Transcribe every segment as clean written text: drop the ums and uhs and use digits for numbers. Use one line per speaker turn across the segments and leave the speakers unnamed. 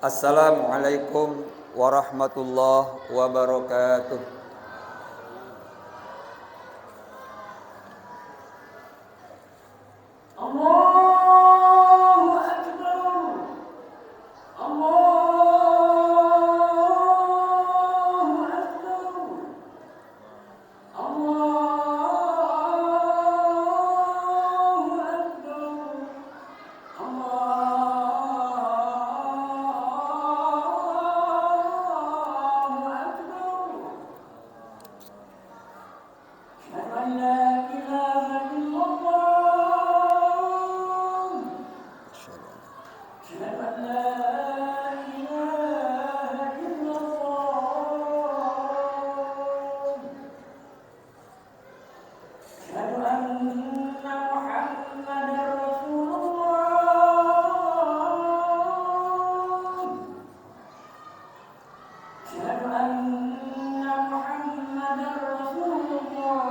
Assalamualaikum warahmatullahi wabarakatuh.
Allahu Akbar. Allahu Akbar. Allahu Akbar. Allahu Akbar. Asyhadu an la ilaha illallah. أشهد أن لا إله إلا الله. أشهد أن محمدا رسول الله. أشهد أن محمدا رسول الله.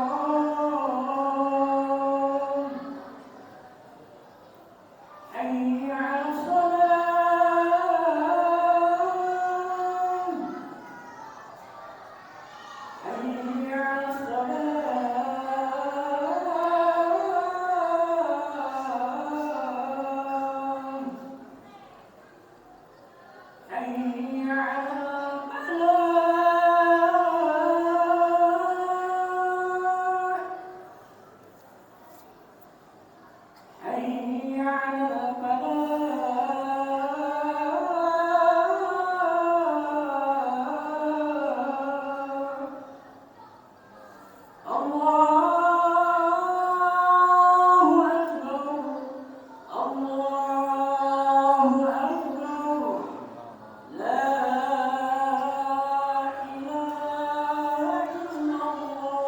حي على الصلاة. حي على الصلاة. حي على الفلاح. حي على الفلاح. الله أكبر. الله أكبر. لا إله إلا الله.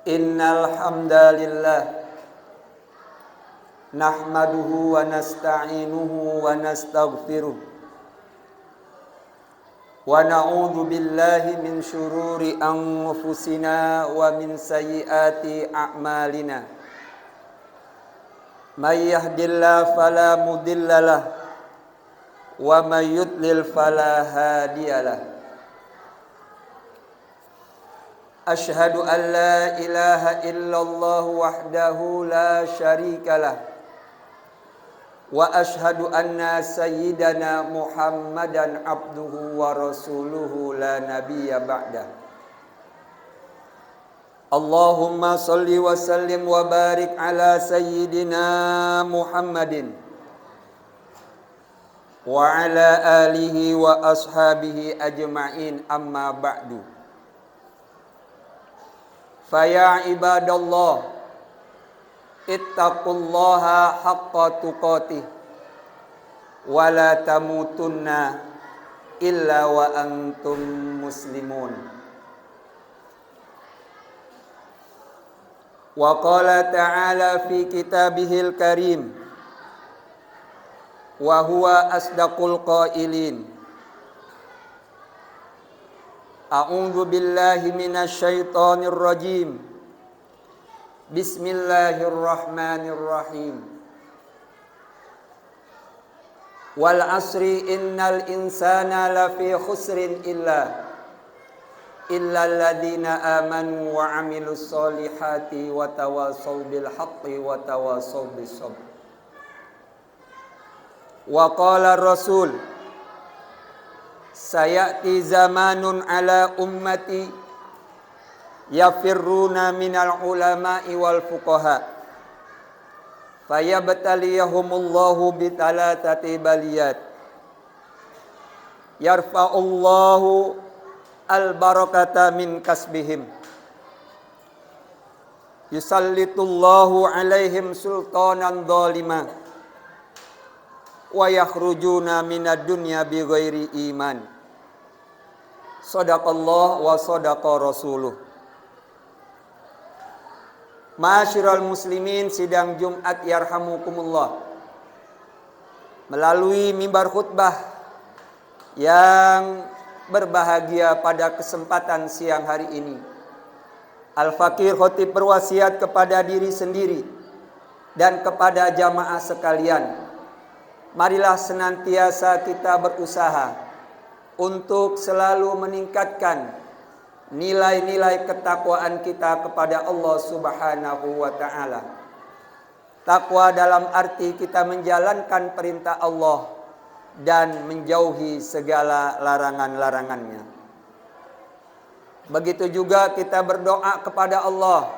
Innal hamdalillah nahmaduhu wa nasta'inuhu wa nastaghfiruh wa na'udzu billahi min syururi anfusina wa min sayyiati a'malina. May yahdihillahu fala mudhillalah wa may yudlil fala hadiyalah. Ashhadu an la ilaha illallah wahdahu la syarikalah wa ashhadu anna sayyidana Muhammadan abduhu wa rasuluhu la nabiyya ba'dah. Allahumma salli wa sallim wa barik ala sayyidina Muhammadin wa ala alihi wa ashabihi ajma'in, amma ba'du. Faya ibadallah ittaqullaha haqqa tuqatih wa la tamutunna illa wa antum muslimun. Wa qala ta'ala fi kitabihil karim wa huwa asdaqul qailin. A'udzu billahi minasy syaithanir rajim. Bismillahirrahmanirrahim. Wal 'asri innal insana lafi khusrin illa alladziina amanu wa 'amilus solihati wa tawassaw bil haqqi wa tawassaw bis sabr. Wa qala Rasul, sayati zamanun ala ummati yafirruna minal ulama'i wal fuqaha fayabtaliyahumullahu bitalatati baliyat yarfa'ullahu al-barakata min kasbihim yusallitullahu alaihim sultanan zalima wa yakhrujuna minad dunya bighairi iman. Shadaqallah wa shadaqa rasuluh. Ma'asyiral muslimin, sidang Jumat yarhamukumullah. Melalui mimbar khutbah yang berbahagia pada kesempatan siang hari ini, Al-Fakir Khotib berwasiat kepada diri sendiri dan kepada jamaah sekalian, marilah senantiasa kita berusaha untuk selalu meningkatkan nilai-nilai ketakwaan kita kepada Allah Subhanahu wa ta'ala. Takwa dalam arti kita menjalankan perintah Allah dan menjauhi segala larangan-larangannya. Begitu juga kita berdoa kepada Allah,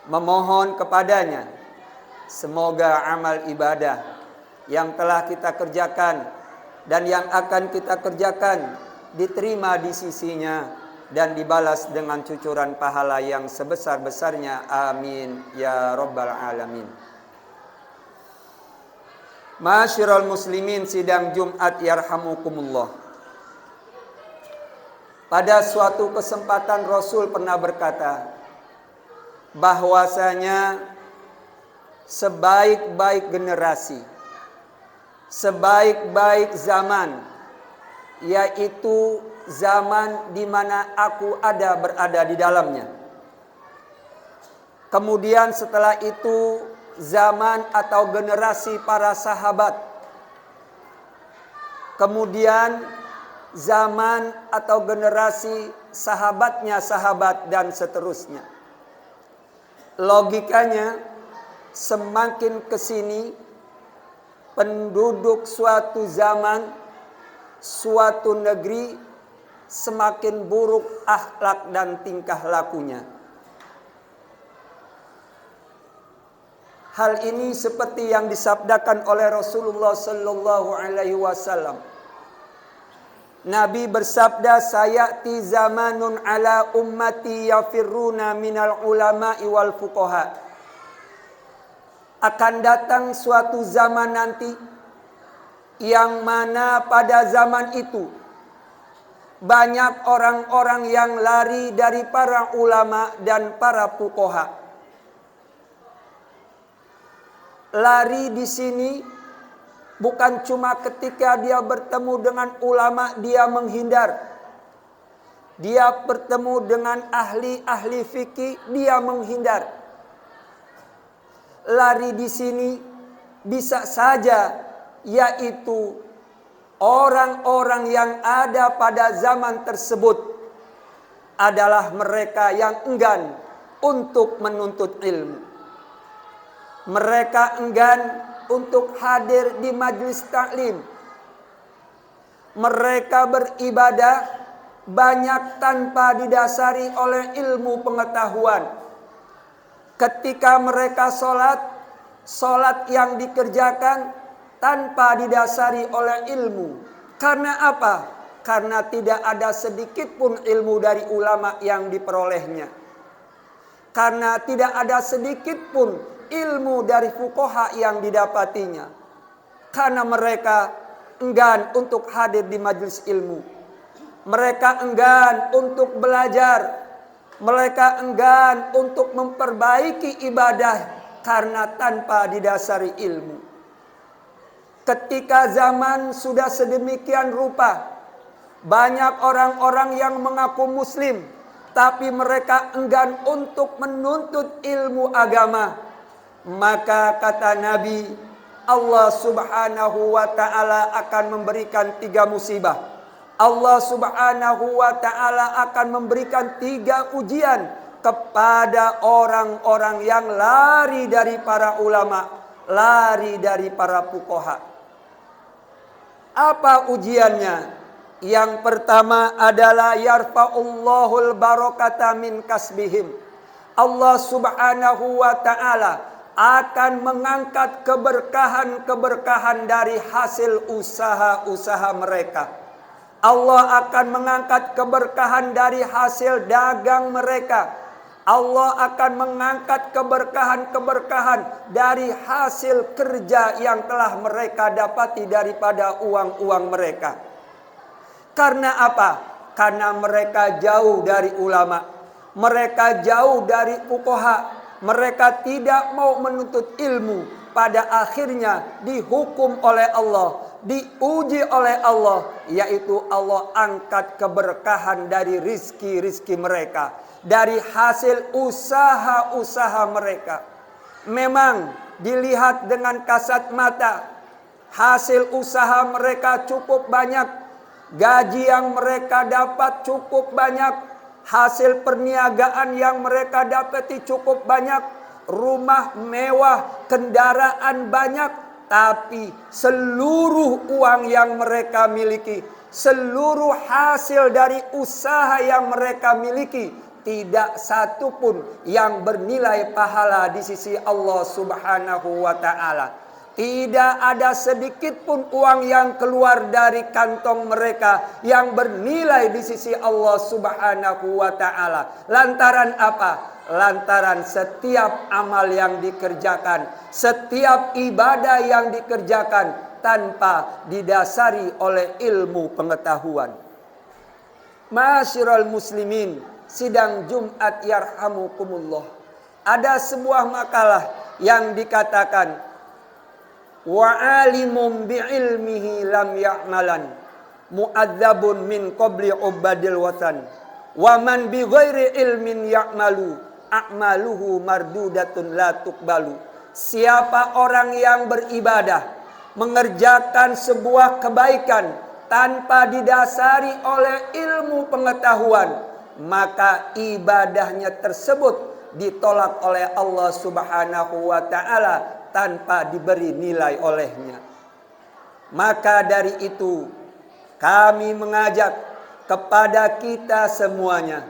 memohon kepadanya semoga amal ibadah yang telah kita kerjakan dan yang akan kita kerjakan diterima di sisinya dan dibalas dengan cucuran pahala yang sebesar-besarnya. Amin ya rabbal alamin. Ma'asyiral muslimin, sidang Jumat yarhamukumullah. Pada suatu kesempatan Rasul pernah berkata bahwasanya sebaik-baik generasi, sebaik-baik zaman, yaitu zaman di mana aku berada di dalamnya. Kemudian setelah itu zaman atau generasi para sahabat. Kemudian zaman atau generasi sahabatnya sahabat dan seterusnya. Logikanya semakin kesini penduduk suatu zaman, suatu negeri semakin buruk akhlak dan tingkah lakunya. Hal ini seperti yang disabdakan oleh Rasulullah sallallahu alaihi wasallam. Nabi bersabda, sayati zamanun ala ummati yafirruna minal ulama'i wal fuqaha. Akan datang suatu zaman nanti yang mana pada zaman itu banyak orang-orang yang lari dari para ulama dan para fuqaha. Lari di sini bukan cuma ketika dia bertemu dengan ulama dia menghindar. Dia bertemu dengan ahli-ahli fikih dia menghindar. Lari di sini bisa saja yaitu orang-orang yang ada pada zaman tersebut adalah mereka yang enggan untuk menuntut ilmu. Mereka enggan untuk hadir di majlis taklim. Mereka beribadah banyak tanpa didasari oleh ilmu pengetahuan. Ketika mereka sholat yang dikerjakan tanpa didasari oleh ilmu. Karena apa? Karena tidak ada sedikit pun ilmu dari ulama yang diperolehnya. Karena tidak ada sedikit pun ilmu dari fuqaha yang didapatinya. Karena mereka enggan untuk hadir di majelis ilmu. Mereka enggan untuk belajar. Mereka enggan untuk memperbaiki ibadah karena tanpa didasari ilmu. Ketika zaman sudah sedemikian rupa, banyak orang-orang yang mengaku muslim, tapi mereka enggan untuk menuntut ilmu agama. Maka kata Nabi, Allah subhanahu wa ta'ala akan memberikan 3 musibah. Allah subhanahu wa ta'ala akan memberikan 3 ujian kepada orang-orang yang lari dari para ulama, lari dari para fuqaha. Apa ujiannya? Yang pertama adalah yarfa'ullahul barakata min kasbihim. Allah subhanahu wa ta'ala akan mengangkat keberkahan-keberkahan dari hasil usaha-usaha mereka. Allah akan mengangkat keberkahan dari hasil dagang mereka. Allah akan mengangkat keberkahan-keberkahan dari hasil kerja yang telah mereka dapati daripada uang-uang mereka. Karena apa? Karena mereka jauh dari ulama, mereka jauh dari fuqaha, mereka tidak mau menuntut ilmu. Pada akhirnya dihukum oleh Allah, diuji oleh Allah, yaitu Allah angkat keberkahan dari rizki-rizki mereka, dari hasil usaha-usaha mereka. Memang dilihat dengan kasat mata, hasil usaha mereka cukup banyak, gaji yang mereka dapat cukup banyak, hasil perniagaan yang mereka dapati cukup banyak, rumah mewah, kendaraan banyak, tapi seluruh uang yang mereka miliki, seluruh hasil dari usaha yang mereka miliki, tidak satu pun yang bernilai pahala di sisi Allah Subhanahu wa ta'ala. Tidak ada sedikit pun uang yang keluar dari kantong mereka yang bernilai di sisi Allah Subhanahu wa ta'ala. Lantaran apa? Lantaran setiap amal yang dikerjakan, setiap ibadah yang dikerjakan tanpa didasari oleh ilmu pengetahuan. Ma'asyiral muslimin, sidang Jumat yarhamukumullah. Ada sebuah makalah yang dikatakan, wa alimun bi'ilmihi lam ya'malan mu'adzabun min qabli ubadil watan wa man bi ghairi ilmin ya'malu a'maluhu mardudatun la tuqbalu. Siapa orang yang beribadah, mengerjakan sebuah kebaikan tanpa didasari oleh ilmu pengetahuan, maka ibadahnya tersebut ditolak oleh Allah Subhanahu wa ta'ala tanpa diberi nilai olehnya. Maka dari itu kami mengajak kepada kita semuanya,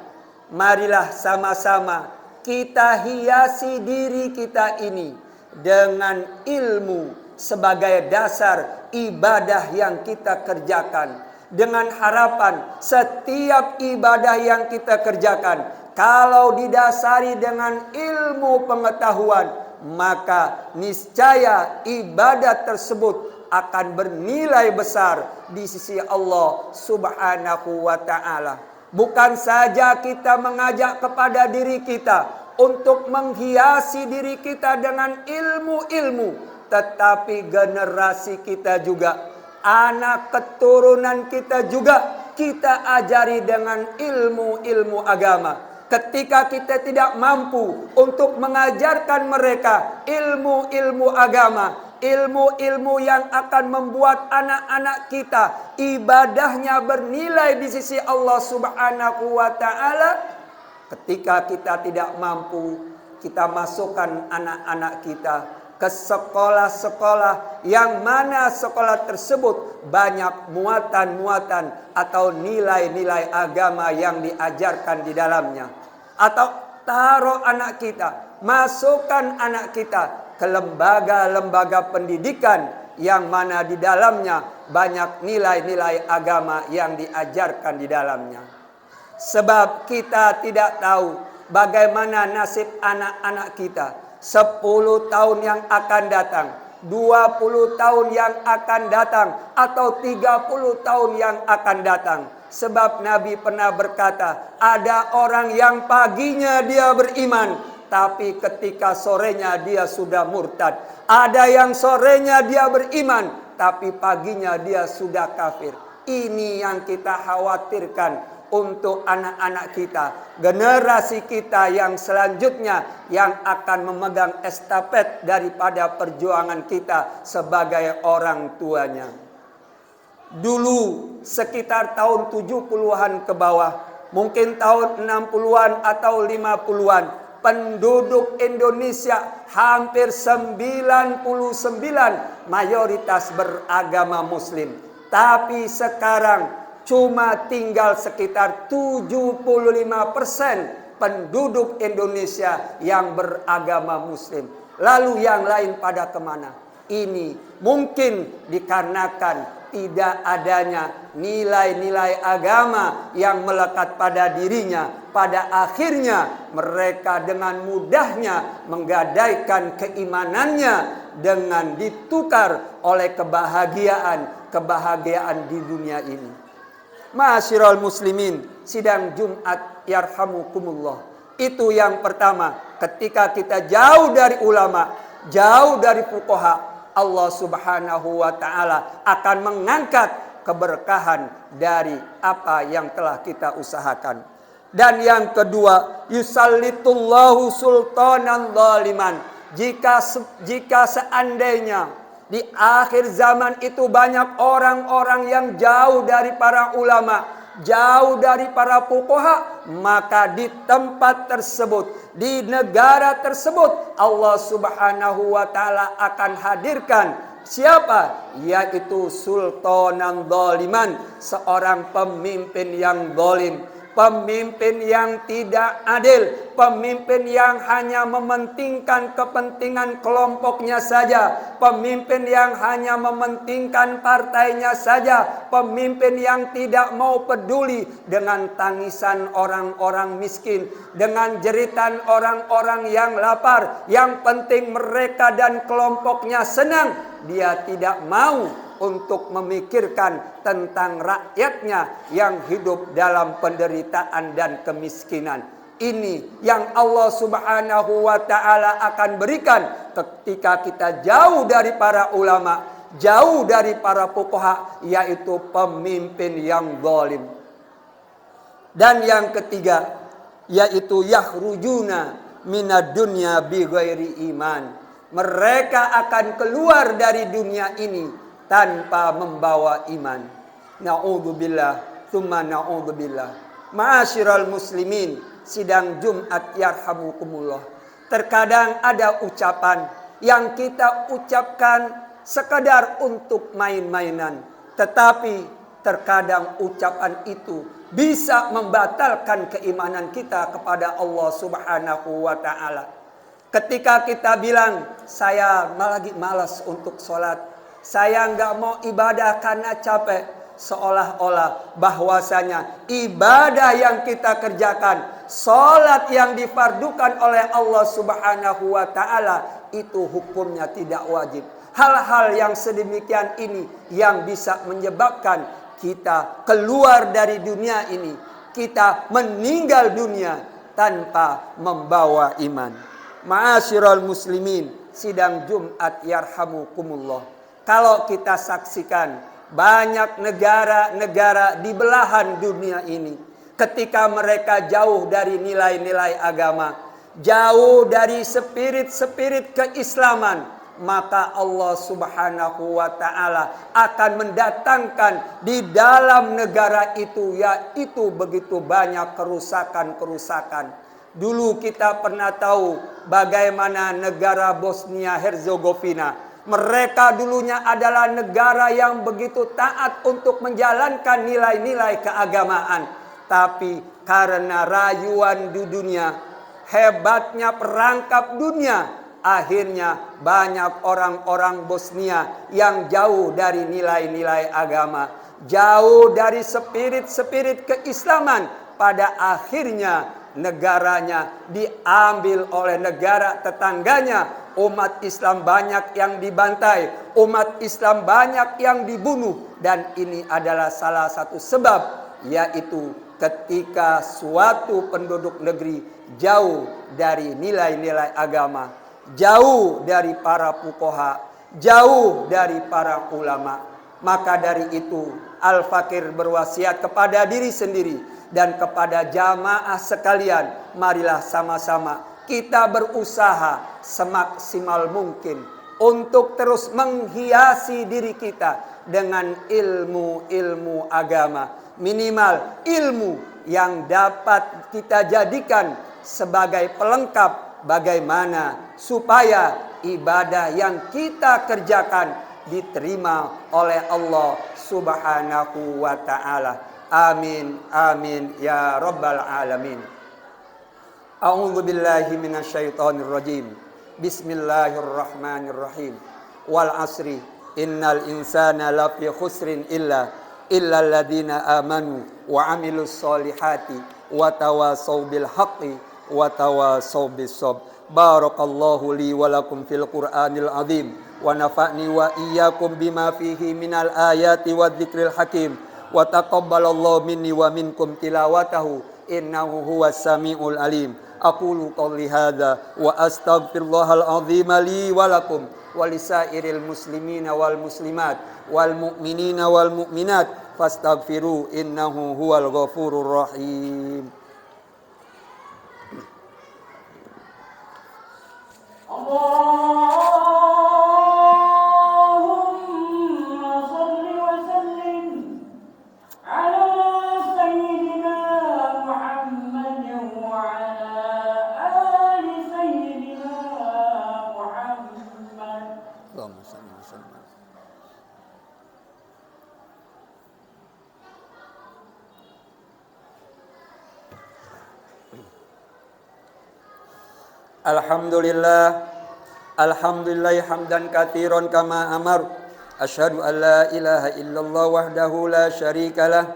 marilah sama-sama kita hiasi diri kita ini dengan ilmu sebagai dasar ibadah yang kita kerjakan, dengan harapan setiap ibadah yang kita kerjakan kalau didasari dengan ilmu pengetahuan, maka niscaya ibadah tersebut akan bernilai besar di sisi Allah Subhanahu wa ta'ala. Bukan saja kita mengajak kepada diri kita untuk menghiasi diri kita dengan ilmu-ilmu, tetapi generasi kita juga, anak keturunan kita juga, kita ajari dengan ilmu-ilmu agama. Ketika kita tidak mampu untuk mengajarkan mereka ilmu-ilmu agama, ilmu-ilmu yang akan membuat anak-anak kita ibadahnya bernilai di sisi Allah Subhanahu wa ta'ala, ketika kita tidak mampu, kita masukkan anak-anak kita ke sekolah-sekolah yang mana sekolah tersebut banyak muatan-muatan atau nilai-nilai agama yang diajarkan di dalamnya. Atau taruh anak kita, masukkan anak kita ke lembaga-lembaga pendidikan yang mana di dalamnya banyak nilai-nilai agama yang diajarkan di dalamnya. Sebab kita tidak tahu bagaimana nasib anak-anak kita 10 tahun yang akan datang, 20 tahun yang akan datang, atau 30 tahun yang akan datang. Sebab Nabi pernah berkata, ada orang yang paginya dia beriman, tapi ketika sorenya dia sudah murtad. Ada yang sorenya dia beriman, tapi paginya dia sudah kafir. Ini yang kita khawatirkan untuk anak-anak kita, generasi kita yang selanjutnya yang akan memegang estafet daripada perjuangan kita sebagai orang tuanya. Dulu sekitar tahun 70-an ke bawah, mungkin tahun 60-an atau 50-an, penduduk Indonesia hampir 99 mayoritas beragama Muslim. Tapi sekarang cuma tinggal sekitar 75% penduduk Indonesia yang beragama Muslim. Lalu yang lain pada kemana? Ini mungkin dikarenakan tidak adanya nilai-nilai agama yang melekat pada dirinya. Pada akhirnya mereka dengan mudahnya menggadaikan keimanannya dengan ditukar oleh kebahagiaan di dunia ini. Ma'asyiral muslimin, sidang Jumat yarhamukumullah. Itu yang pertama, ketika kita jauh dari ulama, jauh dari fuqaha, Allah Subhanahu wa taala akan mengangkat keberkahan dari apa yang telah kita usahakan. Dan yang kedua, yusallitullahu sultanan zaliman. Jika seandainya di akhir zaman itu banyak orang-orang yang jauh dari para ulama, jauh dari para fuqaha, maka di tempat tersebut, di negara tersebut, Allah Subhanahu wa taala akan hadirkan siapa? Yaitu sultanan zaliman, seorang pemimpin yang zalim, pemimpin yang tidak adil, pemimpin yang hanya mementingkan kepentingan kelompoknya saja, pemimpin yang hanya mementingkan partainya saja, pemimpin yang tidak mau peduli dengan tangisan orang-orang miskin, dengan jeritan orang-orang yang lapar. Yang penting mereka dan kelompoknya senang, dia tidak mau untuk memikirkan tentang rakyatnya yang hidup dalam penderitaan dan kemiskinan. Ini yang Allah Subhanahu wa taala akan berikan ketika kita jauh dari para ulama, jauh dari para fuqaha, yaitu pemimpin yang zalim. Dan yang ketiga, yaitu yakhrujuna minad dunya bighairi iman. Mereka akan keluar dari dunia ini tanpa membawa iman. Na'udzubillah, tsumma na'udzubillah. Ma'asyiral muslimin, sidang Jumat yarhamukumullah. Terkadang ada ucapan yang kita ucapkan sekadar untuk main-mainan, tetapi terkadang ucapan itu bisa membatalkan keimanan kita kepada Allah Subhanahu wa taala. Ketika kita bilang, saya lagi malas untuk sholat, saya nggak mau ibadah karena capek, seolah-olah bahwasanya ibadah yang kita kerjakan, sholat yang difardukan oleh Allah Subhanahu wa taala, itu hukumnya tidak wajib. Hal-hal yang sedemikian ini yang bisa menyebabkan kita keluar dari dunia ini, kita meninggal dunia tanpa membawa iman. Ma'asyiral muslimin, sidang Jumat yarhamukumullah. Kalau kita saksikan banyak negara-negara di belahan dunia ini, ketika mereka jauh dari nilai-nilai agama, jauh dari spirit-spirit keislaman, maka Allah Subhanahu wa taala akan mendatangkan di dalam negara itu, yaitu begitu banyak kerusakan-kerusakan. Dulu kita pernah tahu bagaimana negara Bosnia Herzegovina. Mereka dulunya adalah negara yang begitu taat untuk menjalankan nilai-nilai keagamaan. Tapi karena rayuan di dunia, hebatnya perangkap dunia, akhirnya banyak orang-orang Bosnia yang jauh dari nilai-nilai agama, jauh dari spirit-spirit keislaman. Pada akhirnya negaranya diambil oleh negara tetangganya. Umat Islam banyak yang dibantai, umat Islam banyak yang dibunuh. Dan ini adalah salah satu sebab, yaitu ketika suatu penduduk negeri jauh dari nilai-nilai agama, jauh dari para fuqaha, jauh dari para ulama. Maka dari itu Al-Fakir berwasiat kepada diri sendiri dan kepada jamaah sekalian, marilah sama-sama kita berusaha semaksimal mungkin untuk terus menghiasi diri kita dengan ilmu-ilmu agama. Minimal ilmu yang dapat kita jadikan sebagai pelengkap bagaimana supaya ibadah yang kita kerjakan diterima oleh Allah Subhanahu wa ta'ala. Amin, amin, ya rabbal alamin. A'udzu billahi minasyaitonir rajim. Bismillahirrahmanirrahim. Wal asri innal insana lafi khusrin illa alladziina amanu wa 'amilus solihati wa tawasaw bil haqqi wa tawasaw bis sabr. Barakallahu li wa lakum fil Qur'anil azim wa nafa'ni wa iyyakum bima fihi minal ayati wadh-dzikril hakim. wa taqabbalallahu minni wa minkum tilawatahu innahu huwas samiul alim. Aqulu qouli hadza wa astaghfirullahal azim li wa lakum wa lisairil muslimina wal muslimat wal mu'minina wal mu'minat fastaghfiru innahu huwal ghafurur rahim.
Allahumma salli wa sallim ala sayyidina Muhammad wa ala ali sayyidina Muhammad.
Allahumma salli wa sallim. Alhamdulillah hamdan katsiran kama amar. Asyhadu an la ilaha illallah wahdahu la syarikalah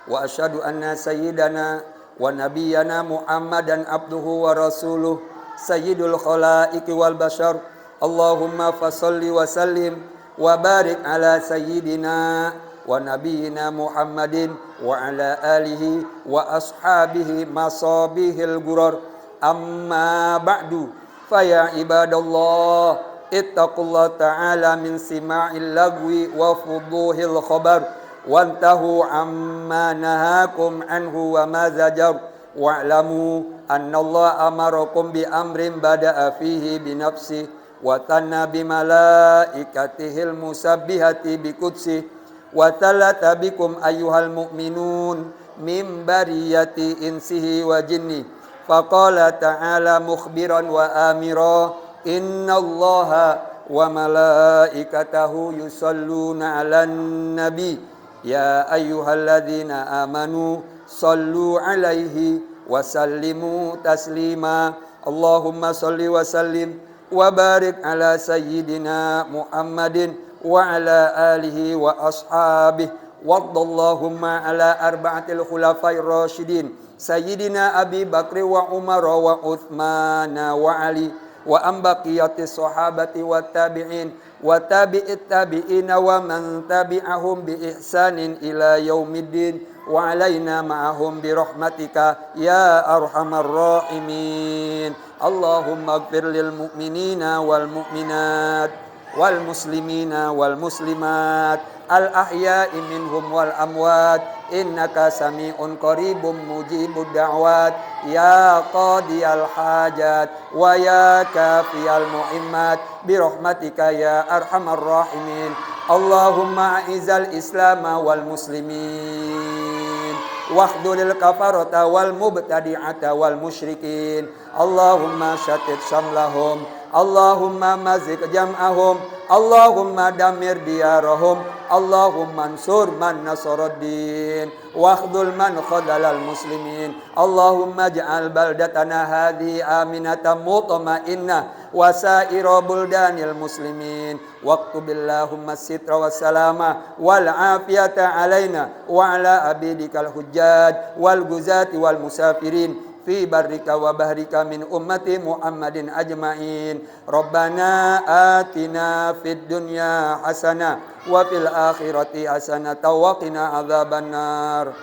wa asyhadu anna sayyidana wa nabiyyana Muhammadan abduhu wa rasuluh sayyidul khalaiqi wal bashar. Allahumma fasholli wa sallim wa barik ala sayyidina wa nabiyyina Muhammadin wa ala alihi wa ashabihi masabihil gurar. Amma ba'du, faya ibadallah, ittaqullah ta'ala min sima'il lagwi wa fuduhil khabar, wantahu amma nahakum anhu wa ma zajar, wa'lamu annallaha amarakum bi amrin bada'a fihi bi nafsi wa tanna bi malaikatihil musabbihati bi qudsi wa talata bikum ayyuhal mu'minun min bariyati insihi wa jinni. Faqala ta'ala mukhbiran wa amira innallaha wa malaikatahu yusalluna 'alan nabi ya ayyuhalladzina amanu sallu 'alaihi wa sallimu taslima. Allahumma salli wa sallim wa barik ala sayyidina Muhammadin wa ala alihi wa ashabihi waddallahumma ala arba'atil khulafair rasyidin Sayyidina Abi Bakri wa Umar wa Uthman wa Ali wa ambaqiyati sahabati wa tabi'in wa tabi'it tabi'ina wa man tabi'ahum bi ihsanin ila yaumiddin wa alaina ma'ahum bi rahmatika ya arhamar rahimin. Allahumma ighfir lil mu'minina wal mu'minat wal muslimina wal muslimat al ahya'i minhum wal amwat innaka sami'un qaribun mujibud da'wat ya qadiyal hajat wa ya kafiyal muhimmat bi rahmatika ya arhamar rahimin. Allahumma a'izal islama wal muslimin wahdulil kafarata wal mubtadi'ata wal musyrikin. Allahumma syatit syamlahum, Allahumma mazik jam'ahum, Allahumma damir diyarahum, Allahumma ansur man nasaraddin wakhdul man khadalal muslimin. Allahumma ja'al baldatana hadhi aminatan mutma'innah wa sa'ira buldanil muslimin waqtubillahumma sitra wassalama wal afiyata alaina wa ala abidikal hujjaj wal guzati wal musafirin fi barrika wa bahrika min ummati Muhammadin ajma'in. Rabbana atina fid dunya hasanah wa fil akhirati hasanah wa qina adzabannar.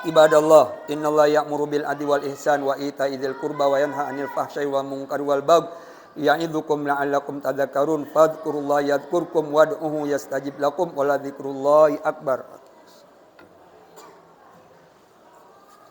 Ibadallah, innallaha ya'muru bil adli wal ihsan wa ita'i dzil qurba wa yanha 'anil fahsya'i wal munkari wal baghi ya'idzukum la'allakum tadhakkarun. Fadhkurullaha yadhkurkum wad'uhu yastajib lakum wa la dzikrullahi akbar.